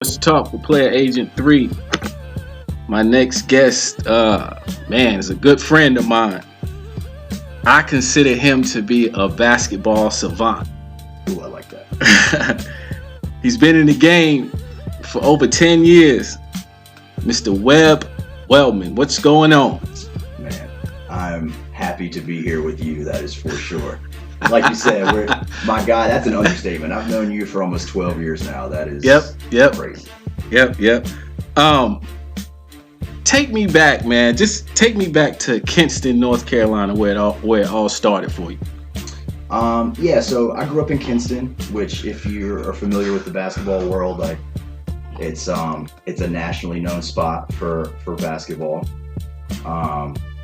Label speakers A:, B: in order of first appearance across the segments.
A: Sports Talk with Playeragent3. My next guest, is a good friend of mine. I consider him to be a basketball savant.
B: Ooh, I like that.
A: He's been in the game for over 10 years. Mr. Webb Wellman, what's going on?
B: Man, I'm happy to be here with you, that is for sure. Like you said, my guy, that's an understatement. I've known you for almost 12 years now. That is crazy.
A: Yep. Take me back, man. Just take me back to Kinston, North Carolina, where it all started for you.
B: So I grew up in Kinston, which, if you are familiar with the basketball world, it's a nationally known spot for basketball.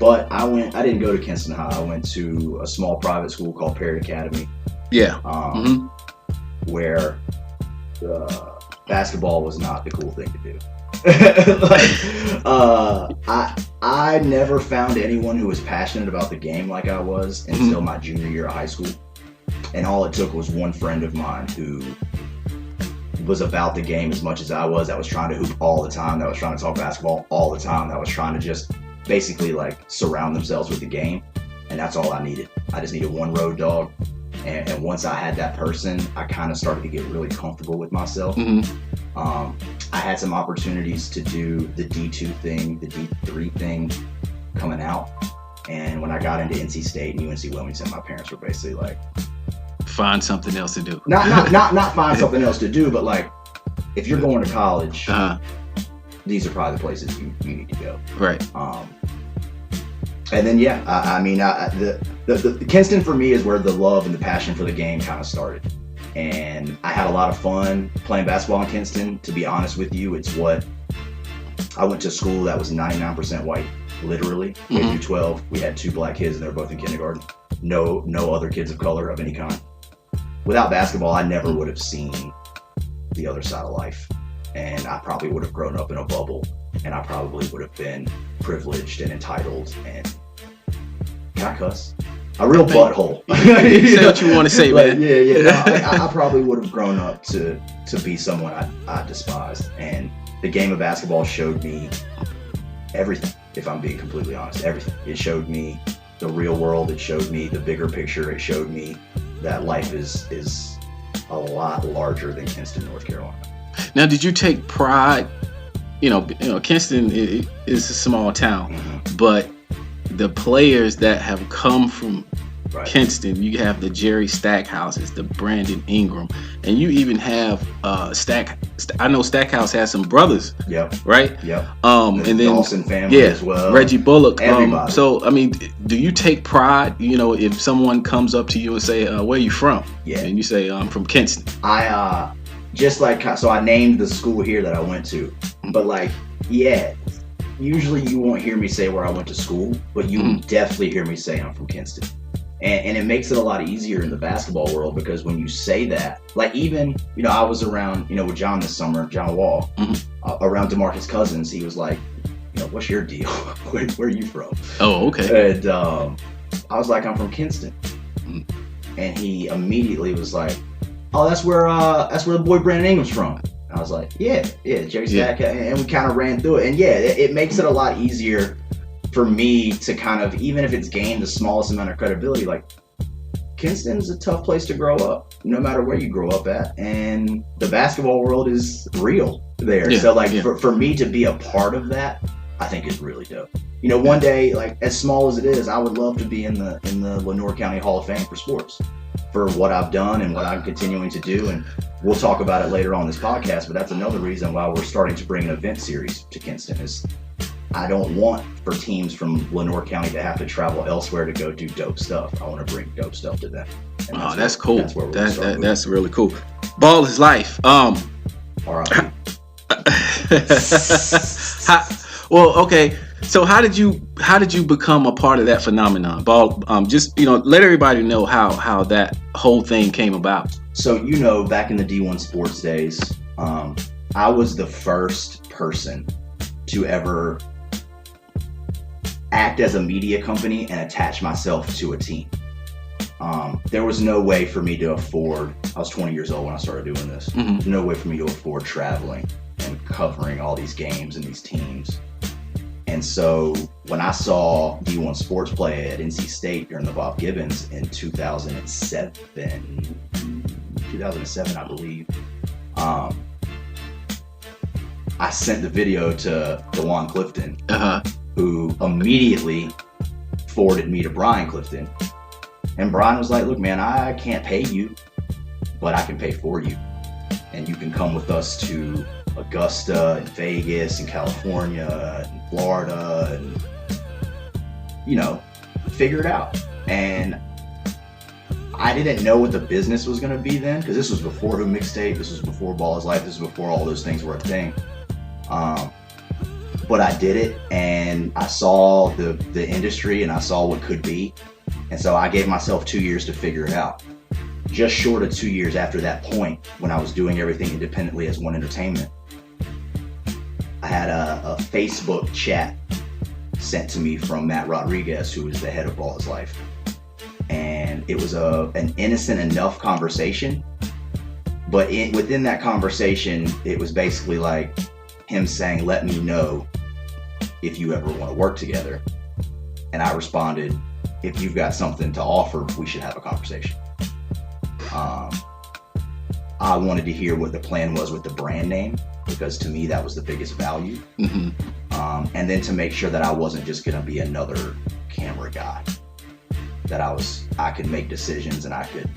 B: But I didn't go to Kinston High. I went to a small private school called Perry Academy.
A: Yeah.
B: Where basketball was not the cool thing to do. I never found anyone who was passionate about the game like I was until my junior year of high school. And all it took was one friend of mine who was about the game as much as I was, that was trying to hoop all the time, that was trying to talk basketball all the time, that was trying to just basically surround themselves with the game. And that's all I needed. I just needed one road dog. And once I had that person, I kind of started to get really comfortable with myself. I had some opportunities to do the D2 thing, the D3 thing coming out. And when I got into NC State and UNC Wilmington, my parents were basically like,
A: find something else to do.
B: Not find something else to do, but if you're going to college, these are probably the places you need to go.
A: Right.
B: And then the Kinston for me is where the love and the passion for the game kind of started. And I had a lot of fun playing basketball in Kinston. To be honest with you, I went to school that was 99% white, literally. K through 12, we had 2 black kids and they were both in kindergarten. No other kids of color of any kind. Without basketball, I never would have seen the other side of life. And I probably would have grown up in a bubble. And I probably would have been privileged and entitled and, can I cuss? A real butthole.
A: Say what you want to say, man.
B: I probably would have grown up to be someone I despised. And the game of basketball showed me everything, if I'm being completely honest, everything. It showed me the real world. It showed me the bigger picture. It showed me that life is a lot larger than Kinston, North Carolina.
A: Now, did you take pride? Kinston is a small town, but the players that have come from Kinston, you have the Jerry Stackhouses, the Brandon Ingram, and you even have I know Stackhouse has some brothers.
B: Yep.
A: Right.
B: Yep.
A: And then
B: Dawson family as well.
A: Reggie Bullock.
B: Everybody.
A: So I mean, do you take pride? If someone comes up to you and say, "Where are you from?"
B: Yeah.
A: And you say, "I'm from Kinston."
B: So I named the school here that I went to, but usually you won't hear me say where I went to school, but you definitely hear me say I'm from Kinston. And it makes it a lot easier in the basketball world, because when you say that, I was around, with John this summer, John Wall, around DeMarcus Cousins. He was like, what's your deal? Where are you from?
A: Oh, okay.
B: And I was like, I'm from Kinston. And he immediately was like, oh, that's where the boy Brandon Ingram's from. I was like, yeah, Jerry Stack, and we kind of ran through it. And it makes it a lot easier for me to kind of, even if it's gained the smallest amount of credibility, Kinston's a tough place to grow up, no matter where you grow up at. And the basketball world is real there. Yeah, so for me to be a part of that, I think is really dope. One day, as small as it is, I would love to be in the Lenoir County Hall of Fame for sports, for what I've done and what I'm continuing to do. And we'll talk about it later on this podcast, but that's another reason why we're starting to bring an event series to Kinston. Is I don't want for teams from Lenoir County to have to travel elsewhere to go do dope stuff. I want to bring dope stuff to them.
A: That's cool. That's really cool. Ball is life. All
B: right.
A: Well, okay. So how did you become a part of that phenomenon? Ball, let everybody know how that whole thing came about.
B: So back in the D1 sports days, I was the first person to ever act as a media company and attach myself to a team. There was no way for me to afford, I was 20 years old when I started doing this. No way for me to afford traveling and covering all these games and these teams. And so when I saw D1 Sports play at NC State during the Bob Gibbons in 2007, I believe, I sent the video to DeJuan Clifton, who immediately forwarded me to Brian Clifton. And Brian was like, look, man, I can't pay you, but I can pay for you. And you can come with us to Augusta and Vegas and California and Florida and, you know, figure it out. And I didn't know what the business was going to be then, because this was before Who Mixtape, this was before BallisLife, this was before all those things were a thing. But I did it, and I saw the industry, and I saw what could be. And so I gave myself 2 years to figure it out. Just short of 2 years after that point, when I was doing everything independently as One Entertainment, I had a Facebook chat sent to me from Matt Rodriguez, who is the head of BallisLife. And it was an innocent enough conversation, but within that conversation, it was basically like him saying, let me know if you ever want to work together. And I responded, if you've got something to offer, we should have a conversation. I wanted to hear what the plan was with the brand name, because to me, that was the biggest value. And then to make sure that I wasn't just going to be another camera guy, that I could make decisions and I could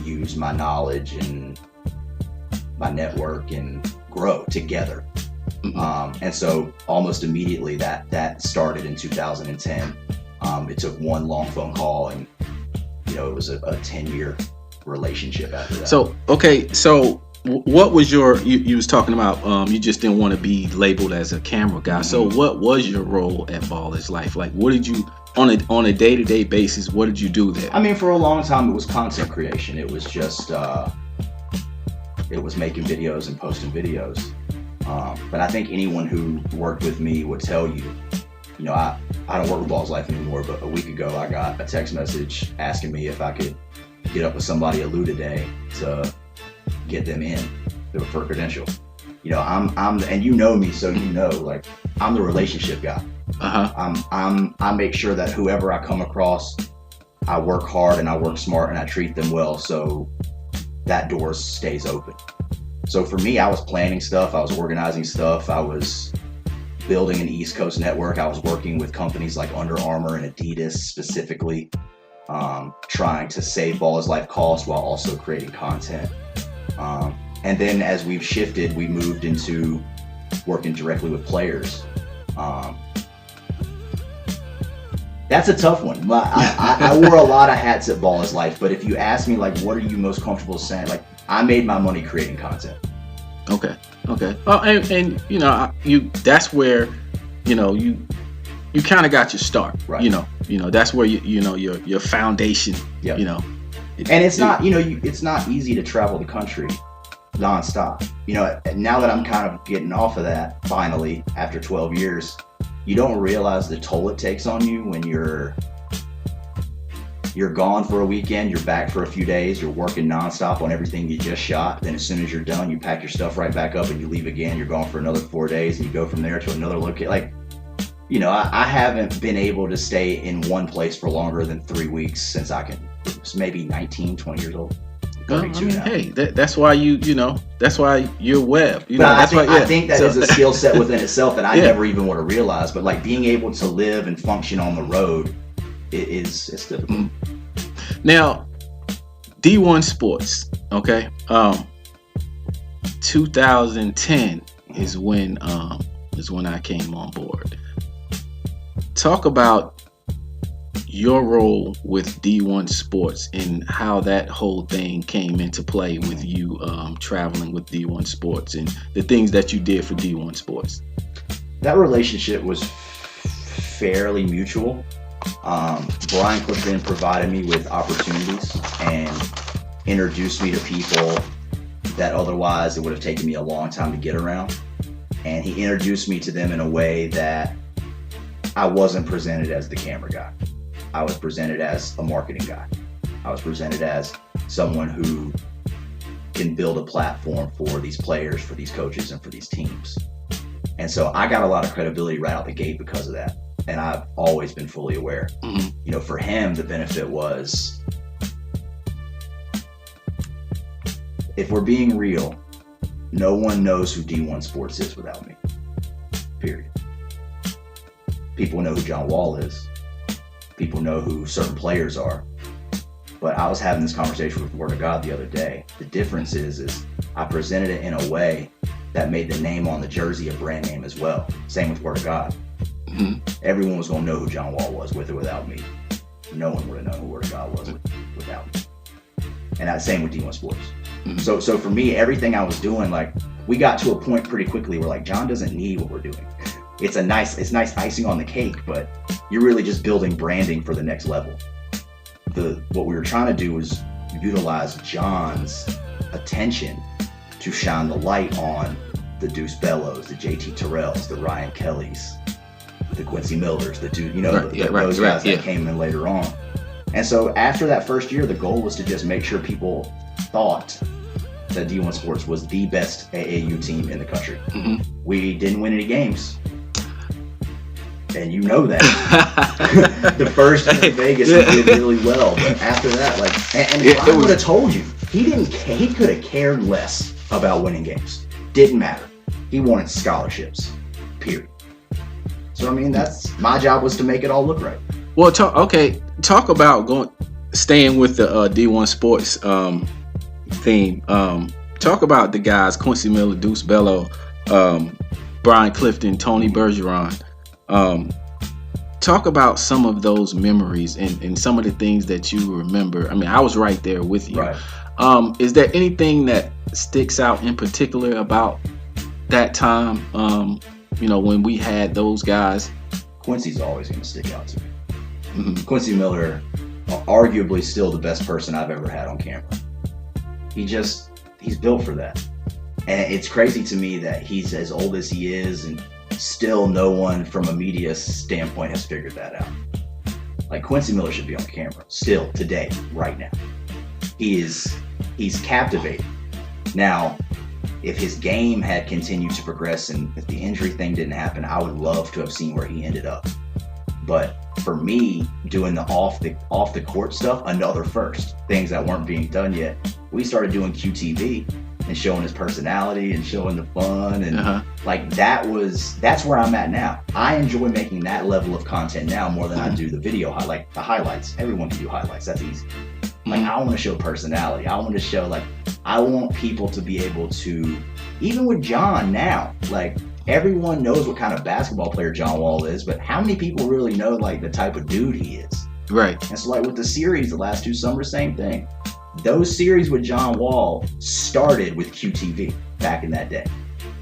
B: use my knowledge and my network and grow together. And so almost immediately that started in 2010. It took one long phone call, and you know, it was a 10-year relationship after that. So
A: what was you was talking about, you just didn't want to be labeled as a camera guy. So what was your role at BallisLife? Like, what did you, on a day-to-day basis, what did you do there?
B: I mean, for a long time, it was content creation. It was just, it was making videos and posting videos. But I think anyone who worked with me would tell you, you know, I don't work with BallisLife anymore, but a week ago I got a text message asking me if I could get up with somebody at Lou today to get them in for a credential. You know, I'm and you know me, so you know, like, I'm the relationship guy. I make sure that whoever I come across, I work hard and I work smart and I treat them well, so that door stays open. So for me, I was planning stuff, I was organizing stuff, I was building an East Coast network. I was working with companies like Under Armour and Adidas specifically, trying to save BallisLife costs while also creating content. And then as we've shifted, we moved into working directly with players. That's a tough one. I wore a lot of hats at BallisLife, but if you ask me, like, what are you most comfortable saying? Like, I made my money creating content.
A: Okay. Oh, and you know, that's where, you know, you kind of got your start. Right. You know, that's where you know your foundation. Yep. You know,
B: and it's not, you know, it's not easy to travel the country nonstop. You know, now that I'm kind of getting off of that finally after 12 years, you don't realize the toll it takes on you when you're gone for a weekend, you're back for a few days, you're working nonstop on everything you just shot. Then as soon as you're done, you pack your stuff right back up and you leave again. You're gone for another 4 days and you go from there to another location. Like, you know, I haven't been able to stay in one place for longer than 3 weeks since it's maybe 19, 20 years old.
A: Well, I mean, hey, that's why that's why you're Webb. You know,
B: I think that is a skill set within itself that I never even would have realized. But like, being able to live and function on the road, it's difficult.
A: Now, D1 Sports, okay. 2010 is when I came on board. Talk about your role with D1 Sports and how that whole thing came into play with you traveling with D1 Sports and the things that you did for D1 Sports.
B: That relationship was fairly mutual. Brian Clifton provided me with opportunities and introduced me to people that otherwise it would have taken me a long time to get around. And he introduced me to them in a way that I wasn't presented as the camera guy. I was presented as a marketing guy. I was presented as someone who can build a platform for these players, for these coaches, and for these teams. And so I got a lot of credibility right out the gate because of that. And I've always been fully aware. You know, for him, the benefit was, if we're being real, no one knows who D1 Sports is without me. Period. People know who John Wall is. People know who certain players are. But I was having this conversation with Word of God the other day. The difference is I presented it in a way that made the name on the jersey a brand name as well. Same with Word of God. Everyone was going to know who John Wall was with or without me. No one would have known who Word of God was without me. And that's same with D1 Sports. So for me, everything I was doing, like, we got to a point pretty quickly where, like, John doesn't need what we're doing. It's nice icing on the cake, but you're really just building branding for the next level. What we were trying to do was utilize John's attention to shine the light on the Deuce Bellows, the JT Terrells, the Ryan Kellys, the Quincy Millers, those guys that came in later on. And so after that first year, the goal was to just make sure people thought that D1 Sports was the best AAU team in the country. We didn't win any games. And you know that. The first year in Vegas, he did really well. But after that, like, and Brian would have told you, he could have cared less about winning games. Didn't matter. He wanted scholarships. Period. So, I mean, that's my job, was to make it all look right.
A: Well, talk about staying with the D1 Sports theme. Talk about the guys, Quincy Miller, Deuce Bello, Brian Clifton, Tony Bergeron. Talk about some of those memories and some of the things that you remember. I mean, I was right there with you.
B: Right.
A: Is there anything that sticks out in particular about that time, when we had those guys?
B: Quincy's always going to stick out to me. Quincy Miller, arguably still the best person I've ever had on camera. He's built for that. And it's crazy to me that he's as old as he is, and still no one from a media standpoint has figured that out. Like, Quincy Miller should be on camera still today, right now. He's captivating. Now, if his game had continued to progress and if the injury thing didn't happen, I would love to have seen where he ended up. But for me, doing the off the court stuff, another first, things that weren't being done yet. We started doing QTV and showing his personality and showing the fun, and like that's where I'm at now. I enjoy making that level of content now more than I do the video like the highlights. Everyone can do highlights. That's easy. Like, I want to show personality. I want to show, I want people to be able to, even with John now, like, everyone knows what kind of basketball player John Wall is, but how many people really know, like, the type of dude he is?
A: Right.
B: And so, like, with the series, the last 2 summers, same thing. Those series with John Wall started with QTV back in that day.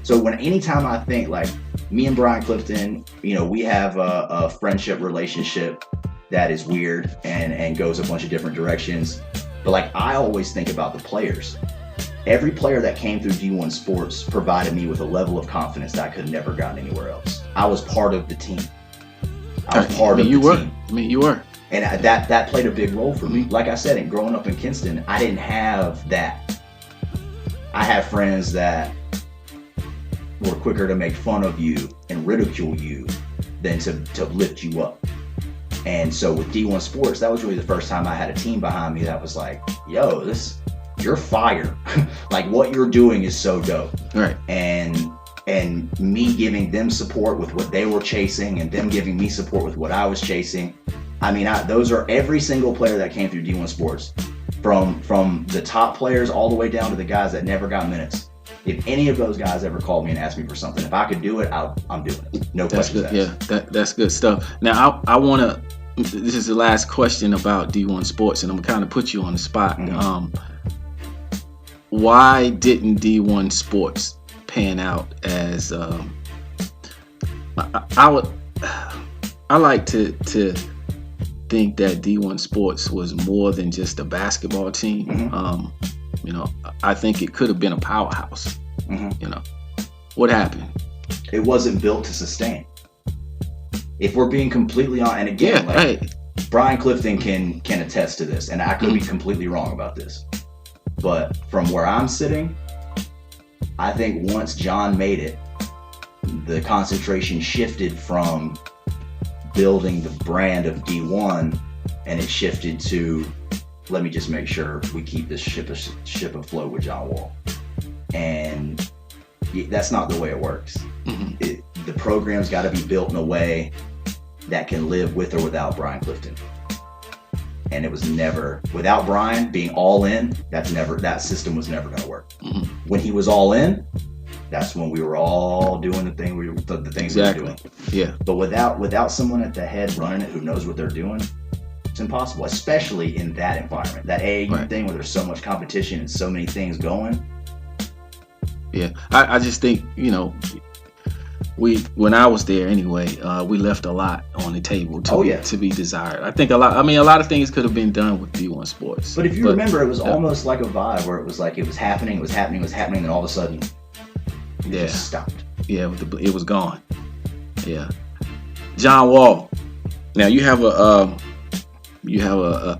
B: So anytime I think, like, me and Brian Clifton, we have a friendship relationship that is weird and goes a bunch of different directions. But, like, I always think about the players. Every player that came through D1 Sports provided me with a level of confidence that I could have never gotten anywhere else. I was part of the team. I was part of the team.
A: I mean, you were.
B: And that played a big role for me. Like I said, and growing up in Kinston, I didn't have that. I had friends that were quicker to make fun of you and ridicule you than to lift you up. And so with D1 Sports, that was really the first time I had a team behind me that was like, yo, you're fire. Like, what you're doing is so dope.
A: Right.
B: And me giving them support with what they were chasing and them giving me support with what I was chasing. I mean, those are every single player that came through D1 Sports, from the top players all the way down to the guys that never got minutes. If any of those guys ever called me and asked me for something, if I could do it, I'm doing it. No questions asked.
A: Yeah, that's good stuff. Now, I want to, this is the last question about D1 Sports, and I'm going to kind of put you on the spot. Why didn't D1 Sports pan out as, I like to think that D1 Sports was more than just a basketball team. I think it could have been a powerhouse. What happened?
B: It wasn't built to sustain. If we're being completely honest, and again, Brian Clifton can attest to this, and I could be completely wrong about this. But from where I'm sitting, I think once John made it, the concentration shifted from building the brand of D1, and it shifted to, let me just make sure we keep this ship afloat with John Wall. And that's not the way it works. Mm-hmm. The program's got to be built in a way that can live with or without Brian Clifton. And it was never, without Brian being all in, that system was never going to work. Mm-hmm. When he was all in, that's when we were all doing the things
A: exactly.
B: we were doing.
A: Yeah.
B: But without someone at the head running it who knows what they're doing, it's impossible, especially in that environment. That AAU thing where there's so much competition and so many things going.
A: Yeah. I just think, when I was there anyway, we left a lot on the table to be desired. I think a lot of things could have been done with D1 sports.
B: But if you remember, it was almost like a vibe where it was like it was happening, and all of a sudden it just stopped.
A: Yeah, it was gone. Yeah. John Wall. Now you have a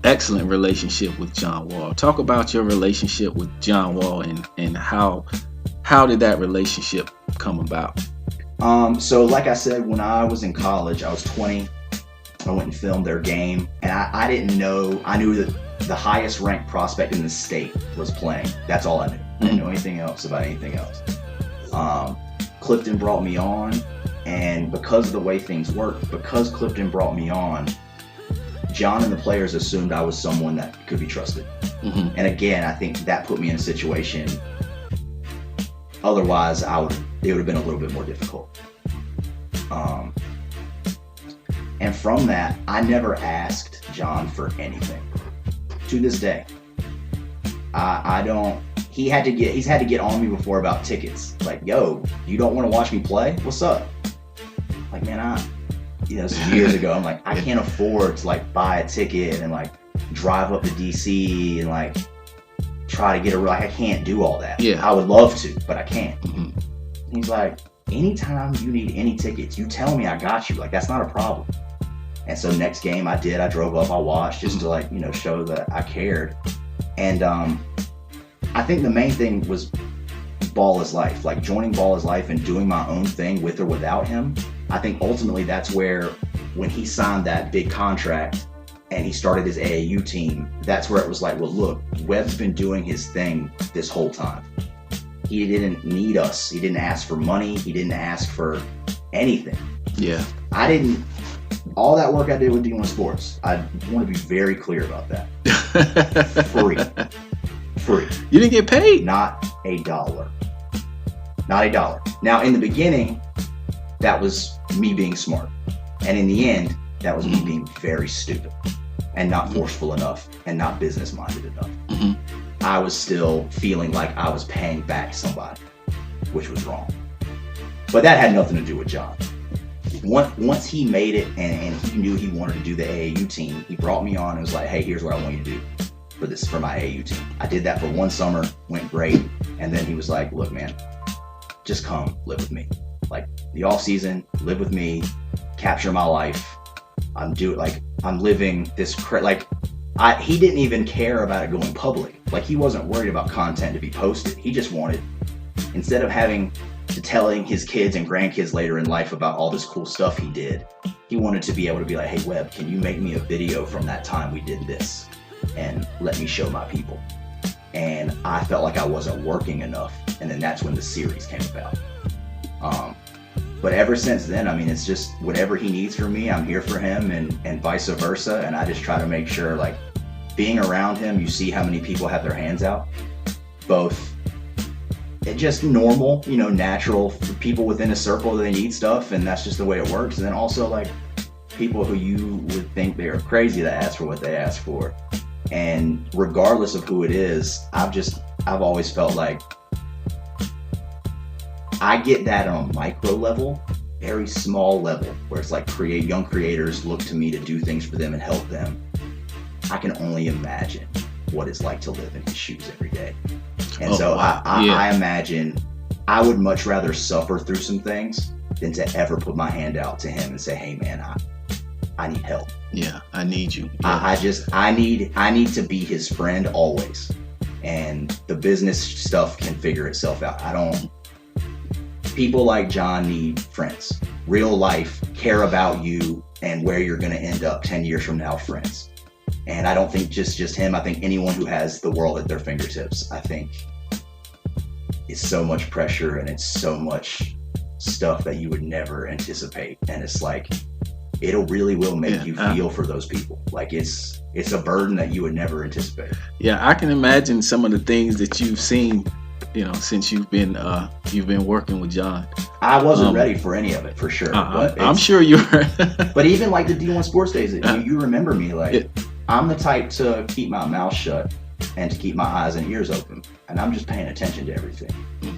A: excellent relationship with John Wall. Talk about your relationship with John Wall and how did that relationship come about?
B: So like I said, when I was in college, I was 20. I went and filmed their game, and I didn't know. I knew that the highest ranked prospect in the state was playing. That's all I knew. I didn't know anything else about anything else. Clifton brought me on, and because of the way things worked, because Clifton brought me on, John and the players assumed I was someone that could be trusted. Mm-hmm. And again, I think that put me in a situation. Otherwise, it would have been a little bit more difficult. And from that, I never asked John for anything. To this day, he's had to get on me before about tickets. Like, yo, you don't want to watch me play? What's up? Like, man, this is years ago. I'm like, I can't afford to buy a ticket and drive up to DC and try to get I can't do all that.
A: Yeah.
B: I would love to, but I can't. Mm-hmm. He's like, anytime you need any tickets, you tell me, I got you. That's not a problem. And so next game I drove up, I watched just to show that I cared. And I think the main thing was BallisLife, joining BallisLife and doing my own thing with or without him. I think ultimately that's where, when he signed that big contract and he started his AAU team, that's where it was well, look, Webb's been doing his thing this whole time. He didn't need us. He didn't ask for money. He didn't ask for anything.
A: Yeah.
B: All that work I did with D1 Sports, I want to be very clear about that. Free.
A: You didn't get paid?
B: Not a dollar. Now, in the beginning, that was me being smart. And in the end, that was me being very stupid and not forceful enough and not business-minded enough. Mm-hmm. I was still feeling like I was paying back somebody, which was wrong. But that had nothing to do with John. Once he made it and he knew he wanted to do the AAU team, he brought me on and was like, hey, here's what I want you to do for my AAU team. I did that for one summer, went great. And then he was like, look, man, just come live with me. The off season, live with me, capture my life. I'm living this he didn't even care about it going public. He wasn't worried about content to be posted. He just wanted, instead of having to telling his kids and grandkids later in life about all this cool stuff he did, he wanted to be able to be like, hey, Webb, can you make me a video from that time we did this and let me show my people? And I felt like I wasn't working enough. And then that's when the series came about. But ever since then, it's just whatever he needs from me, I'm here for him and vice versa. And I just try to make sure, being around him, you see how many people have their hands out. Both just normal, natural people within a circle that they need stuff, and that's just the way it works. And then also people who you would think they are crazy that ask for what they ask for. And regardless of who it is, I've always felt like I get that on a micro level, very small level, where it's young creators look to me to do things for them and help them. I can only imagine what it's like to live in his shoes every day. And I imagine I would much rather suffer through some things than to ever put my hand out to him and say, hey man, I need help.
A: Yeah, I need you. Yeah.
B: I need to be his friend always. and the business stuff can figure itself out. People like John need friends. Real life, care about you and where you're going to end up 10 years from now, friends. And I don't think just him. I think anyone who has the world at their fingertips, I think it's so much pressure and it's so much stuff that you would never anticipate. And it's like, it'll really will make you feel for those people. Like it's a burden that you would never anticipate.
A: Yeah, I can imagine some of the things that you've seen, since you've been working with John.
B: I wasn't ready for any of it, for sure. But
A: I'm sure you're.
B: But even like the D1 Sports Days, you remember me, like I'm the type to keep my mouth shut and to keep my eyes and ears open, and I'm just paying attention to everything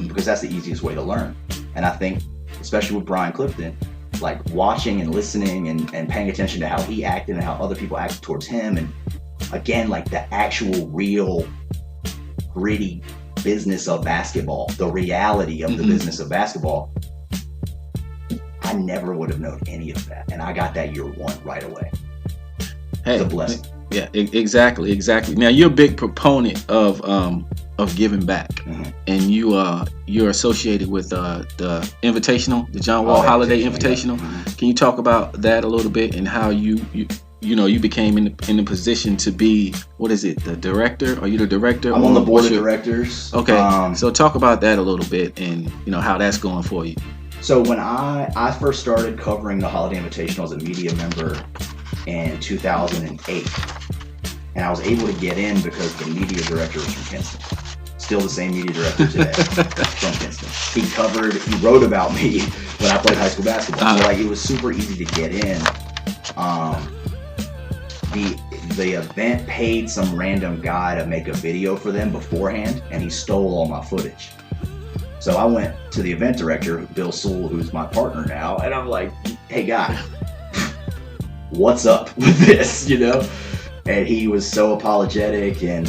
B: because that's the easiest way to learn. And I think, especially with Brian Clifton, like watching and listening and paying attention to how he acted and how other people acted towards him, and again, like the actual real gritty business of basketball, the reality of the business of basketball, I never would have known any of that, and I got that year one right away.
A: Hey,
B: it's a blessing.
A: Yeah, exactly. Now you're a big proponent of giving back, and you're associated with the Invitational, the John Wall Holiday Invitational. Yeah. Can you talk about that a little bit and how you became in the position to be, what is it, the director? Are you the director?
B: I'm on the board of directors.
A: Okay, so talk about that a little bit and how that's going for you.
B: So when I first started covering the Holiday Invitational as a media member in 2008, and I was able to get in because the media director was from Kinston. Still the same media director today from Kinston. He wrote about me when I played high school basketball. So it was super easy to get in. The event paid some random guy to make a video for them beforehand, and he stole all my footage. So I went to the event director, Bill Sewell, who's my partner now, and I'm like, hey guy, what's up with this, And he was so apologetic, and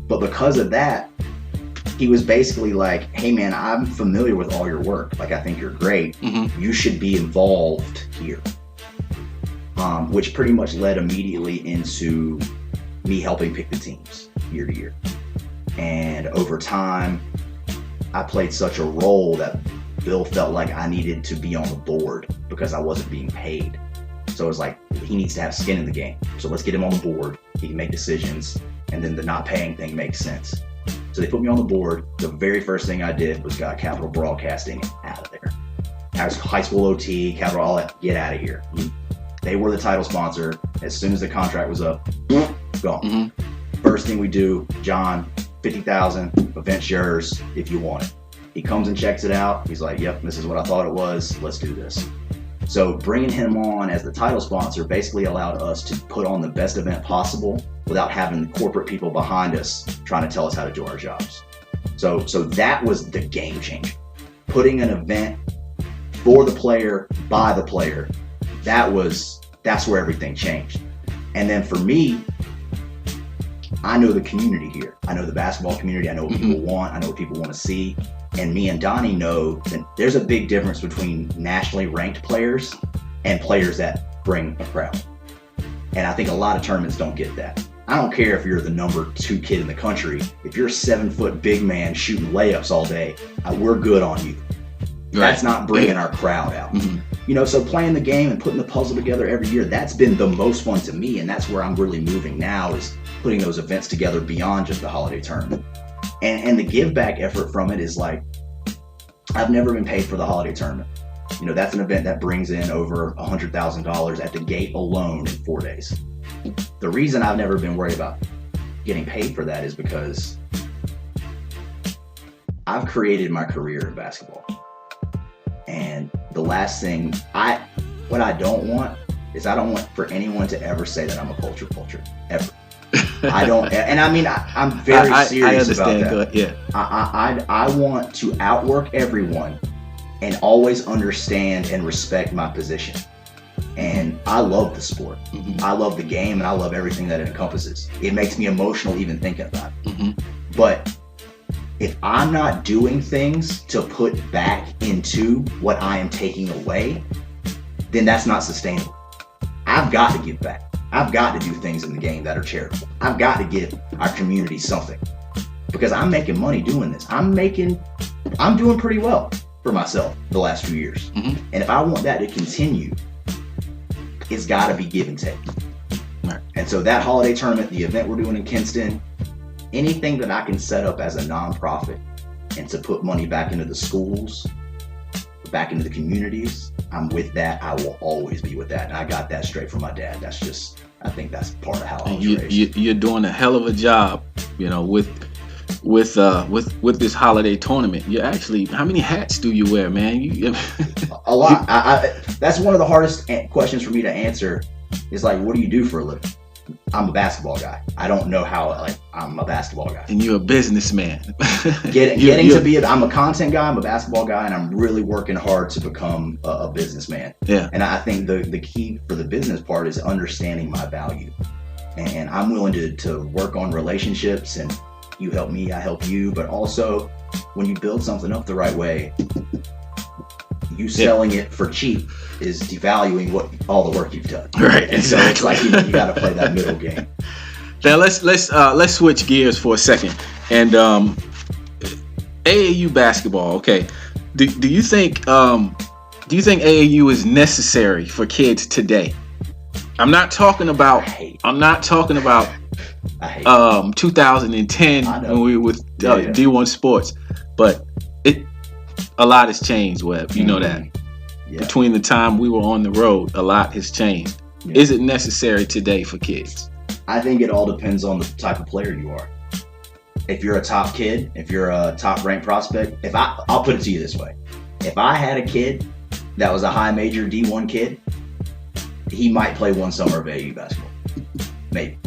B: but because of that, he was basically like, hey man, I'm familiar with all your work. Like, I think you're great. You should be involved here. Which pretty much led immediately into me helping pick the teams year to year. And over time, I played such a role that Bill felt like I needed to be on the board because I wasn't being paid. So it was like, he needs to have skin in the game. So let's get him on the board. He can make decisions. And then the not paying thing makes sense. So they put me on the board. The very first thing I did was got Capital Broadcasting out of there. High school OT, Capital, all that, get out of here. They were the title sponsor. As soon as the contract was up, gone. First thing we do, John, $50,000, event's yours if you want it. He comes and checks it out. He's like, yep, this is what I thought it was. Let's do this. So bringing him on as the title sponsor basically allowed us to put on the best event possible without having the corporate people behind us trying to tell us how to do our jobs. So that was the game changer. Putting an event for the player, by the player, that's where everything changed. And then for me, I know the community here. I know the basketball community. I know what people want. I know what people want to see. And me and Donnie know that there's a big difference between nationally ranked players and players that bring a crowd. And I think a lot of tournaments don't get that. I don't care if you're the number 2 kid in the country. If you're a 7-foot big man shooting layups all day, we're good on you. That's not bringing our crowd out. So playing the game and putting the puzzle together every year, that's been the most fun to me. And that's where I'm really moving now, is putting those events together beyond just the holiday tournament. And the give back effort from it is like, I've never been paid for the holiday tournament. That's an event that brings in over $100,000 at the gate alone in 4 days. The reason I've never been worried about getting paid for that is because I've created my career in basketball. And the last thing what I don't want is, I don't want for anyone to ever say that I'm a culture ever. I don't, and I mean, I'm very serious about that.
A: Yeah.
B: I want to outwork everyone and always understand and respect my position. And I love the sport. I love the game, and I love everything that it encompasses. It makes me emotional even thinking about it. But if I'm not doing things to put back into what I am taking away, then that's not sustainable. I've got to give back. I've got to do things in the game that are charitable. I've got to give our community something. because I'm making money doing this. I'm doing pretty well for myself the last few years.
A: Mm-hmm.
B: And if I want that to continue, it's got to be give and take.
A: Right.
B: And so that holiday tournament, the event we're doing in Kinston, anything that I can set up as a nonprofit and to put money back into the schools, back into the communities, I'm with that. I will always be with that. And I got that straight from my dad. That's just, I think that's part of how I was raised.
A: You're doing a hell of a job, with this holiday tournament. You actually, how many hats do you wear, man?
B: A lot. That's one of the hardest questions for me to answer. Is like, what do you do for a living? I'm a basketball guy. I don't know how. I'm a basketball guy.
A: And you're a businessman.
B: I'm a content guy. I'm a basketball guy, and I'm really working hard to become a businessman.
A: Yeah.
B: And I think the key for the business part is understanding my value, and I'm willing to work on relationships. And you help me, I help you. But also, when you build something up the right way, you selling it for cheap is devaluing all the work you've done.
A: Right.
B: And so it's like you got to play that middle game.
A: Now let's switch gears for a second. And AAU basketball. Okay. Do you think AAU is necessary for kids today? I'm not talking about 2010 when we were with D1 Sports, but a lot has changed, Webb. You know that. Yeah. Between the time we were on the road, a lot has changed. Yeah. Is it necessary today for kids?
B: I think it all depends on the type of player you are. If you're a top kid, if you're a top ranked prospect, I'll put it to you this way. If I had a kid that was a high major D1 kid, he might play one summer of AAU basketball. Maybe.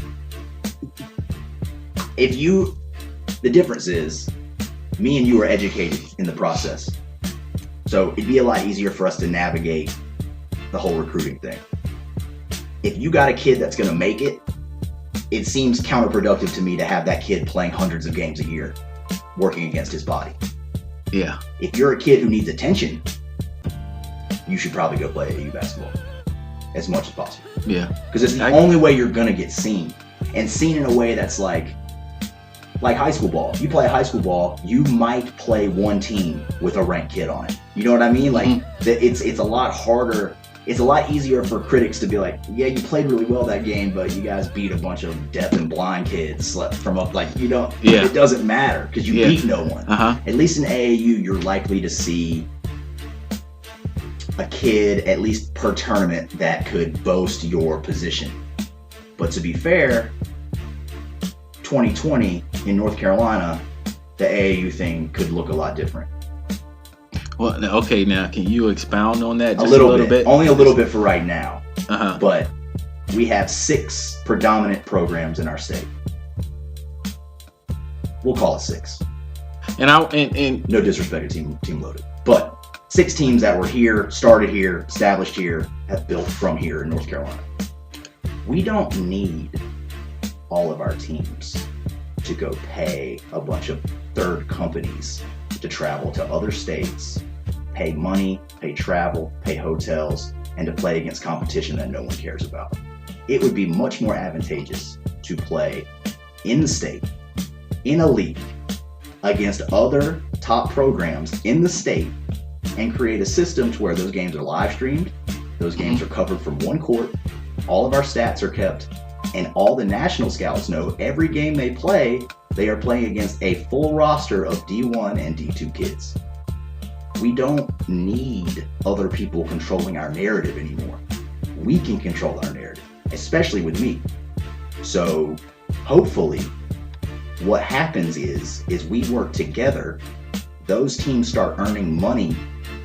B: The difference is, me and you are educated in the process. So it'd be a lot easier for us to navigate the whole recruiting thing. If you got a kid that's going to make it, it seems counterproductive to me to have that kid playing hundreds of games a year, working against his body.
A: Yeah.
B: If you're a kid who needs attention, you should probably go play AAU basketball as much as possible.
A: Yeah.
B: Because it's the only way you're going to get seen. And seen in a way that's like high school ball. You play high school ball, you might play one team with a ranked kid on it. You know what I mean? Like, it's a lot harder. It's a lot easier for critics to be like, yeah, you played really well that game, but you guys beat a bunch of deaf and blind kids from up. Like, you don't. Yeah. It doesn't matter because you beat no one.
A: Uh-huh.
B: At least in AAU, you're likely to see a kid, at least per tournament, that could boast your position. But to be fair, 2020 in North Carolina, the AAU thing could look a lot different.
A: Well, okay, now can you expound on that
B: just a little bit? Only a little bit for right now.
A: Uh-huh.
B: But we have 6 predominant programs in our state. We'll call it 6.
A: And
B: no disrespect to Team Loaded, but 6 teams that were here, started here, established here, have built from here in North Carolina. We don't need all of our teams to go pay a bunch of third companies to travel to other states, pay money, pay travel, pay hotels, and to play against competition that no one cares about. It would be much more advantageous to play in the state, in a league, against other top programs in the state, and create a system to where those games are live streamed, those games are covered from one court, all of our stats are kept, and all the national scouts know every game they play, they are playing against a full roster of D1 and D2 kids. We don't need other people controlling our narrative anymore. We can control our narrative, especially with me. So hopefully what happens is we work together. Those teams start earning money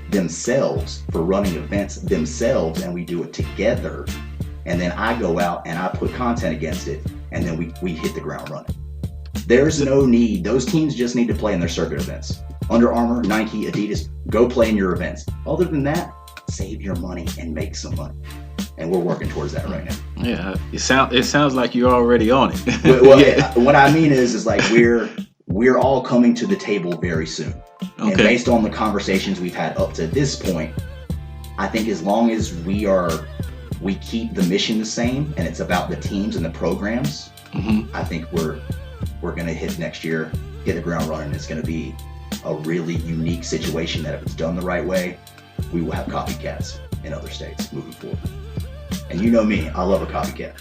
B: themselves for running events themselves, and we do it together. And then I go out and I put content against it, and then we hit the ground running. There's no need. Those teams just need to play in their circuit events. Under Armour, Nike, Adidas, go play in your events. Other than that, save your money and make some money. And we're working towards that right now.
A: Yeah, it sounds like you're already on it.
B: Well, yeah. What I mean is like we're all coming to the table very soon. Okay. And based on the conversations we've had up to this point, I think as long as we keep the mission the same and it's about the teams and the programs, I think we're going to hit next year hit the ground running. It's going to be a really unique situation that if it's done the right way, we will have copycats in other states moving forward. And you know me, I love a copycat.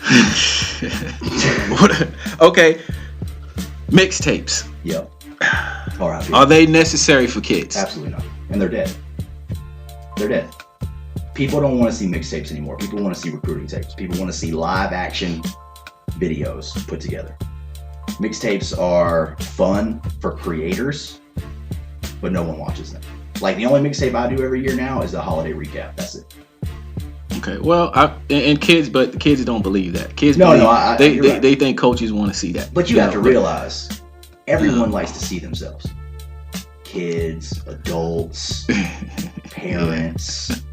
A: Okay. Mixtapes.
B: Yep. R.I.P.
A: Are they necessary for kids?
B: Absolutely not. And they're dead. They're dead. People don't want to see mixtapes anymore. People want to see recruiting tapes. People want to see live action videos put together. Mixtapes are fun for creators, but no one watches them. Like, the only mixtape I do every year now is the holiday recap. That's it.
A: Okay, well, and kids, but the kids don't believe that. Kids, they think coaches want to see that.
B: But you have to realize, everyone likes to see themselves. Kids, adults, parents,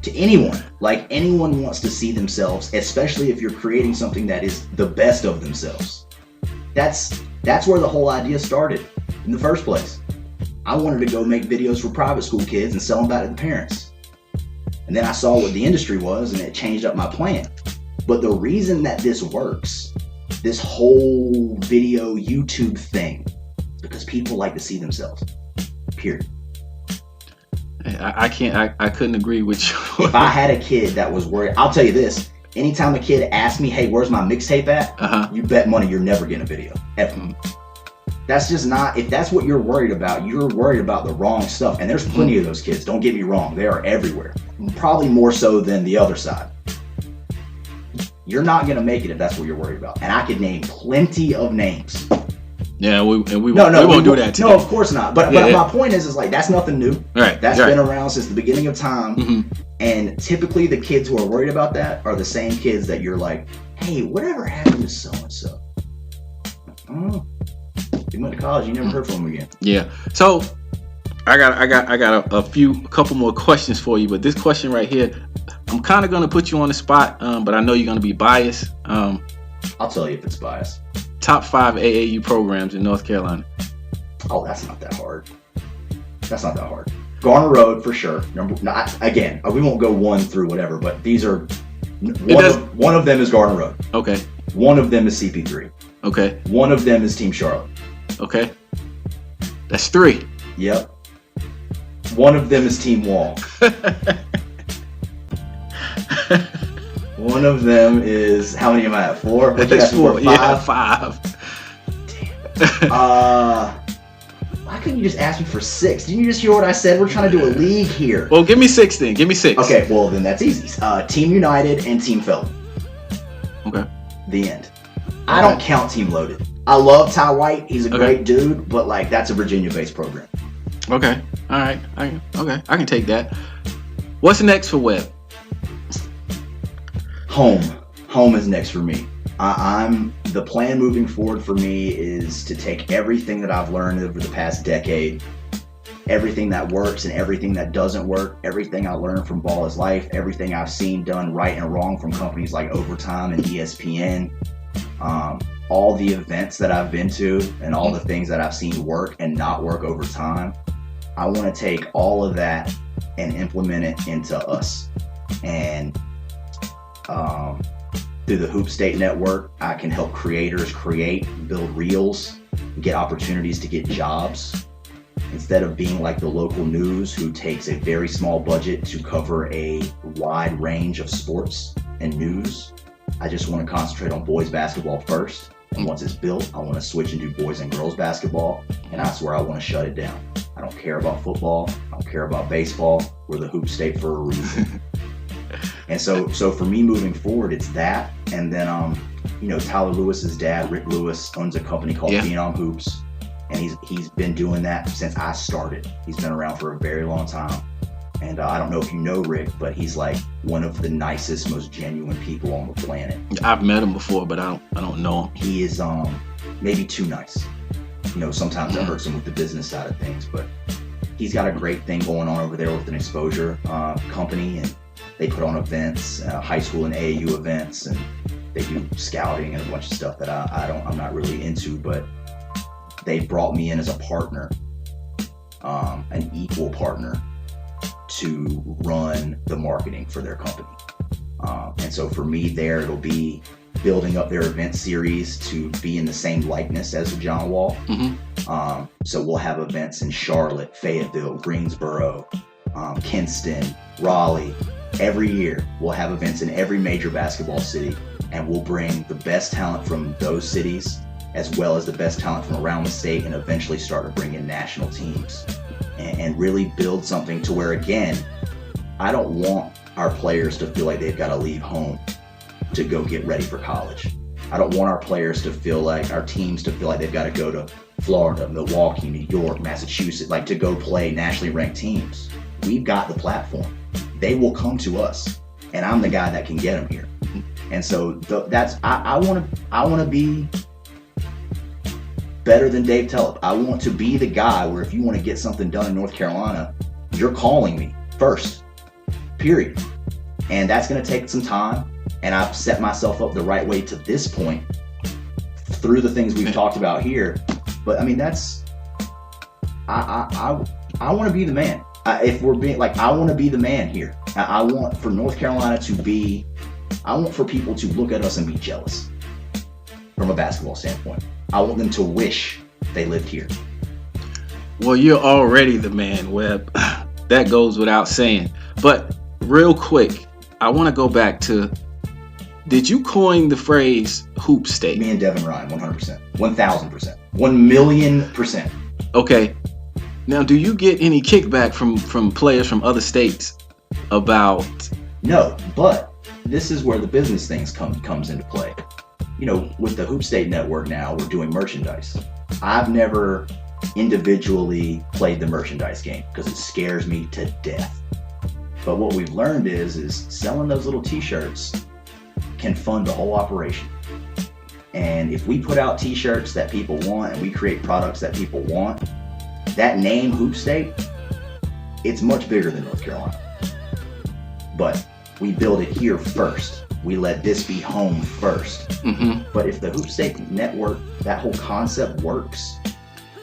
B: to anyone. Like, anyone wants to see themselves, especially if you're creating something that is the best of themselves. That's where the whole idea started in the first place. I wanted to go make videos for private school kids and sell them back to the parents. And then I saw what the industry was, and it changed up my plan. But the reason that this works, this whole video YouTube thing, is because people like to see themselves. Period.
A: I couldn't agree with you.
B: If I had a kid that was worried, I'll tell you this. Anytime a kid asks me, hey, where's my mixtape at? You bet money you're never getting a video. Ever. That's just not, if that's what you're worried about, you're worried about the wrong stuff. And there's plenty of those kids. Don't get me wrong. They are everywhere. Probably more so than the other side. You're not going to make it if that's what you're worried about. And I could name plenty of names.
A: Yeah, we won't do that today.
B: No, of course not. But my point is like, that's nothing new.
A: Right.
B: That's been around since the beginning of time. And typically the kids who are worried about that are the same kids that you're like, hey, whatever happened to so-and-so? Oh, they went to college. You never heard from them again.
A: Yeah. So I got a couple more questions for you, but this question right here, I'm kind of going to put you on the spot, but I know you're going to be biased.
B: I'll tell you if it's biased.
A: Top 5 AAU programs in North Carolina.
B: Oh, that's not that hard. Garner Road for sure. Again, we won't go 1 through whatever, but these are one of them is Garner Road.
A: Okay.
B: One of them is CP3.
A: Okay.
B: One of them is Team Charlotte.
A: Okay. That's 3.
B: Yep. One of them is Team Wall. One of them is, how many am I at? 4?
A: That's 4. Yeah, 5.
B: Damn. Why couldn't you just ask me for 6? Didn't you just hear what I said? We're trying to do a league here.
A: Well, give me 6 then. Give me 6.
B: Okay, well then that's easy. Team United and Team Felton.
A: Okay.
B: The end. I don't count Team Loaded. I love Ty White. He's a great dude, but like that's a Virginia-based program.
A: Okay. All right. I can take that. What's next for Webb?
B: Home is next for me. The plan moving forward for me is to take everything that I've learned over the past decade, everything that works and everything that doesn't work, everything I learned from BallisLife, everything I've seen done right and wrong from companies like Overtime and ESPN, all the events that I've been to and all the things that I've seen work and not work over time. I want to take all of that and implement it into us. And through the Hoop State Network, I can help creators build reels, get opportunities to get jobs. Instead of being like the local news who takes a very small budget to cover a wide range of sports and news, I just want to concentrate on boys basketball first. And once it's built, I want to switch and do boys and girls basketball. And that's where I want to shut it down. I don't care about football. I don't care about baseball. We're the Hoop State for a reason. And so for me moving forward, it's that. And then, Tyler Lewis's dad, Rick Lewis, owns a company called Phenom Hoops. And he's been doing that since I started. He's been around for a very long time. And I don't know if you know Rick, but he's like one of the nicest, most genuine people on the planet.
A: I've met him before, but I don't know him.
B: He is maybe too nice. Sometimes that hurts him with the business side of things, but he's got a great thing going on over there with an exposure company, and they put on events, high school and AAU events, and they do scouting and a bunch of stuff that I'm not really into, but they brought me in as a partner, an equal partner, to run the marketing for their company. And so for me there, it'll be building up their event series to be in the same likeness as the John Wall. So we'll have events in Charlotte, Fayetteville, Greensboro, Kinston, Raleigh. Every year, we'll have events in every major basketball city, and we'll bring the best talent from those cities as well as the best talent from around the state, and eventually start to bring in national teams and really build something to where, again, I don't want our players to feel like they've got to leave home to go get ready for college. I don't want our players to feel like, our teams to feel like they've got to go to Florida, Milwaukee, New York, Massachusetts, like to go play nationally ranked teams. We've got the platform. They will come to us, and I'm the guy that can get them here. And so I want to be better than Dave Tellep. I want to be the guy where if you want to get something done in North Carolina, you're calling me first, period. And that's going to take some time. And I've set myself up the right way to this point through the things we've talked about here. But I mean, I want to be the man. If we're being like, I want to be the man here. I want for North Carolina I want for people to look at us and be jealous from a basketball standpoint. I want them to wish they lived here.
A: Well, you're already the man, Webb. That goes without saying. But real quick, I want to go back to, did you coin the phrase hoop state?
B: Me and Devin Ryan, 100%, 1,000%, 1,000,000%.
A: Okay. Now, do you get any kickback from players from other states about?
B: No, but this is where the business things comes into play. You know, with the Hoop State Network now, we're doing merchandise. I've never individually played the merchandise game because it scares me to death. But what we've learned is selling those little t-shirts can fund the whole operation. And if we put out t-shirts that people want and we create products that people want, that name Hoop State, it's much bigger than North Carolina. But we build it here first. We let this be home first. Mm-hmm. But if the Hoop State Network, that whole concept works,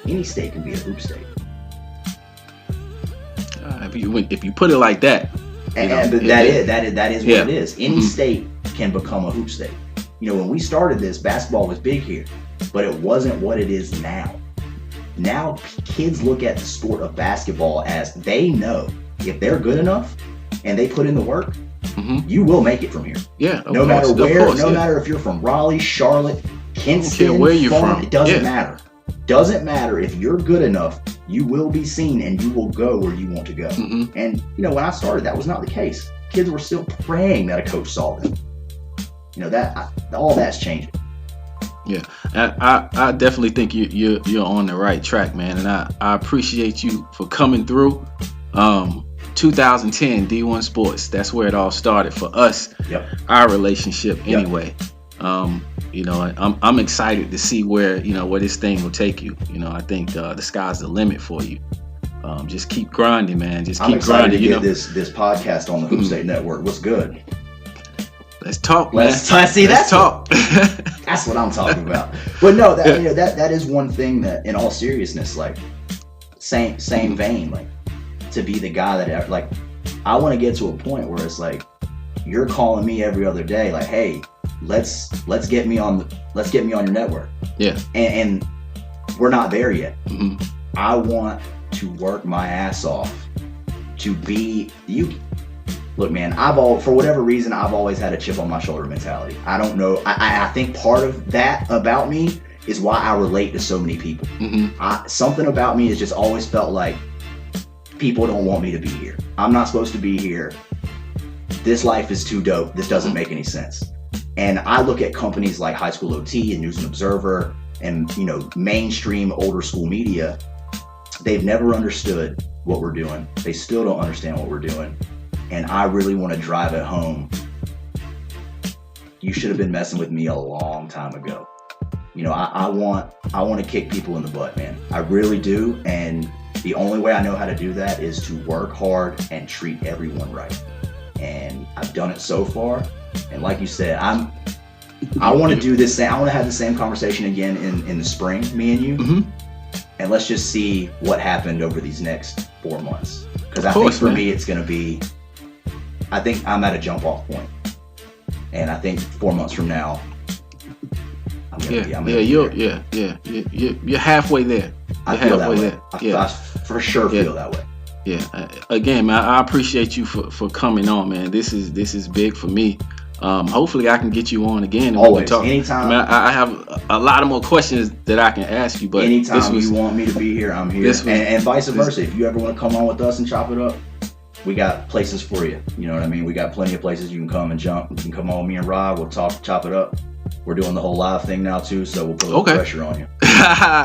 B: any state can be a Hoop State.
A: If you put it like that,
B: that is what it is. Any state can become a Hoop State. You know, when we started this, basketball was big here, but it wasn't what it is now. Now kids look at the sport of basketball as they know if they're good enough and they put in the work, you will make it from here.
A: Yeah,
B: no matter where, no matter if you're from Raleigh, Charlotte, Kinston,
A: where you're from.
B: It doesn't matter. Doesn't matter. If you're good enough, you will be seen and you will go where you want to go. And you know, when I started, that was not the case. Kids were still praying that a coach saw them. You know, all that's changing.
A: Yeah, I definitely think you're on the right track, man, and I appreciate you for coming through. 2010 D1 Sports, that's where it all started for us. Yep. Our relationship anyway. You know, I'm excited to see where this thing will take you. You know, I think the sky's the limit for you. Just keep grinding, man. Just keep grinding.
B: I'm excited to get this podcast on the Hoop State Network. What's good?
A: Let's talk, man.
B: Let's talk. That's what I'm talking about. But no, that is one thing that, in all seriousness, like same vein, like to be the guy that, like, I want to get to a point where it's like you're calling me every other day, like, hey, let's get me on your network. Yeah. And we're not there yet. I want to work my ass off to be you. Look, man, for whatever reason, I've always had a chip on my shoulder mentality. I don't know. I think part of that about me is why I relate to so many people. Something about me has just always felt like people don't want me to be here. I'm not supposed to be here. This life is too dope. This doesn't make any sense. And I look at companies like High School OT and News and Observer and, mainstream older school media. They've never understood what we're doing. They still don't understand what we're doing. And I really want to drive it home. You should have been messing with me a long time ago. I want to kick people in the butt, man. I really do. And the only way I know how to do that is to work hard and treat everyone right. And I've done it so far. And like you said, I want to do this. I want to have the same conversation again in the spring, me and you. And let's just see what happened over these next 4 months. Because I think for me, it's going to be, I think I'm at a jump off point. And I think 4 months from now, you're halfway there. I feel that way. I for sure feel that way.
A: Yeah. Again, man, I appreciate you for coming on, man. This is big for me. Hopefully I can get you on again. And
B: always,
A: we can talk.
B: anytime.
A: I mean, I have a lot of more questions that I can ask you, but
B: anytime you want me to be here, I'm here. And vice versa. If you ever want to come on with us and chop it up, we got places for you. You know what I mean? We got plenty of places you can come and jump. You can come on with me and Rob. We'll chop it up. We're doing the whole live thing now too, so we'll put a little pressure on you.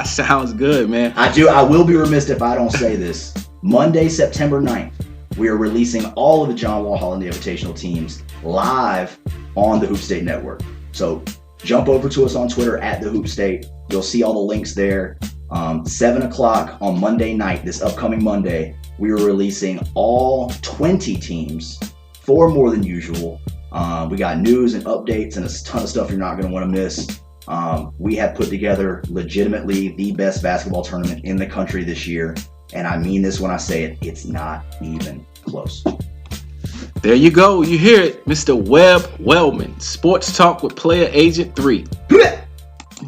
A: Sounds good, man.
B: I will be remiss if I don't say this. Monday, September 9th, we are releasing all of the John Wall Holiday Invitational teams live on the Hoop State Network. So jump over to us on Twitter at the Hoop State. You'll see all the links there. 7 o'clock on Monday night, this upcoming Monday, we are releasing all 20 teams, 4 more than usual. We got news and updates and a ton of stuff you're not going to want to miss. We have put together legitimately the best basketball tournament in the country this year. And I mean this when I say it, it's not even close.
A: There you go. You hear it, Mr. Webb Wellman. Sports Talk with Player Agent 3.